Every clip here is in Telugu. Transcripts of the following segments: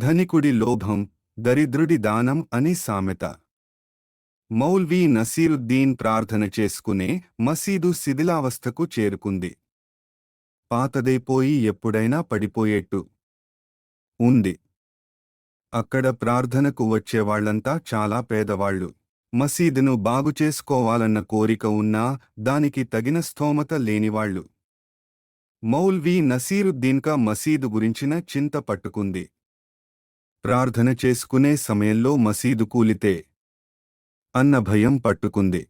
ధనికుడి లోభం, దరిద్రుడి దానం అని సామెత. మౌల్వీ నసీరుద్దీన్ ప్రార్థన చేసుకునే మసీదు శిథిలావస్థకు చేరుకుంది. పాతదైపోయి ఎప్పుడైనా పడిపోయేట్టు ఉంది. అక్కడ ప్రార్థనకు వచ్చేవాళ్లంతా చాలా పేదవాళ్లు. మసీదును బాగుచేసుకోవాలన్న కోరిక ఉన్నా దానికి తగిన స్థోమత లేనివాళ్లు. మౌల్వీ నసీరుద్దీన్కా మసీదు గురించిన చింత పట్టుకుంది. ప్రార్థన చేసుకునే సమయంలో మసీదు కూలితే అన్న భయం పట్టుకుంది.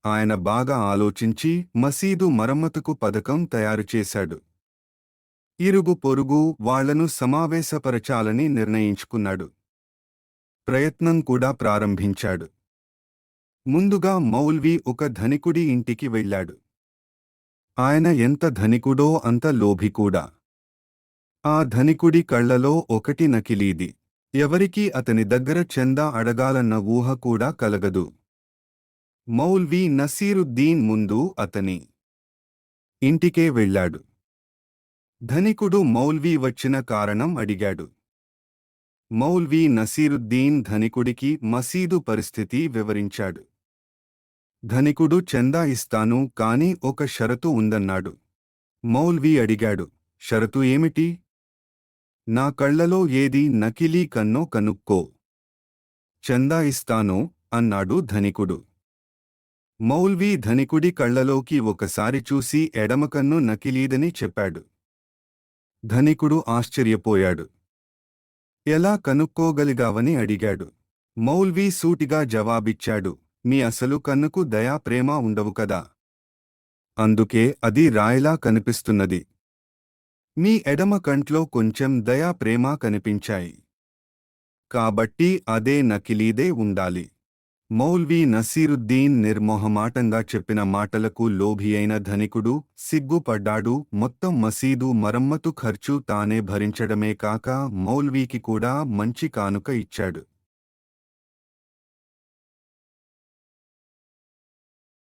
ఆయన బాగా ఆలోచించి మసీదు మరమ్మతుకు పథకం తయారుచేశాడు. ఇరుగు పొరుగు వాళ్లను సమావేశపరచాలని నిర్ణయించుకున్నాడు. ప్రయత్నం కూడా ప్రారంభించాడు. ముందుగా మౌల్వీ ఒక ధనికుడి ఇంటికి వెళ్ళాడు. ఆయన ఎంత ధనికుడో అంత లోభి కూడా. ఆ ధనికుడి కళ్లలో ఒకటి నకిలీది. ఎవరికీ అతని దగ్గర చందా అడగాలన్న ఊహ కూడా కలగదు. మౌల్వీ నసీరుద్దీన్ ముందు అతని ఇంటికే వెళ్ళాడు. ధనికుడు మౌల్వీ వచ్చిన కారణం అడిగాడు. మౌల్వీ నసీరుద్దీన్ ధనికుడికి మసీదు పరిస్థితి వివరించాడు. ధనికుడు చందా ఇస్తాను కాని ఒక షరతు ఉందన్నాడు. మౌల్వీ అడిగాడు, షరతు ఏమిటి? నా కళ్లలో ఏది నకిలీ కన్నో కనుక్కో. చందా ఇస్తాను అన్నాడు ధనికుడు. మౌల్వీ ధనికుడి కళ్లలోకి ఒకసారి చూసి ఎడమకన్ను నకిలీదని చెప్పాడు. ధనికుడు ఆశ్చర్యపోయాడు. ఎలా కనుక్కోగలిగావని అడిగాడు. మౌల్వీ సూటిగా జవాబిచ్చాడు, మీ అసలు కన్నుకు దయా ప్రేమ ఉండవు కదా. అందుకే అది రాయిలా కనిపిస్తున్నది. మీ ఎడమ కంట్లో కొంచెం దయా ప్రేమ కనిపించాయి. కాబట్టి అదే నకిలీదే ఉండాలి. మౌల్వీ నసీరుద్దీన్ నిర్మోహమాటంగా చెప్పిన మాటలకు లోభియైన ధనికుడు సిగ్గుపడ్డాడు. మొత్తం మసీదు మరమ్మతు ఖర్చు తానే భరించడమే కాక మౌల్వీకి కూడా మంచి కానుక ఇచ్చాడు.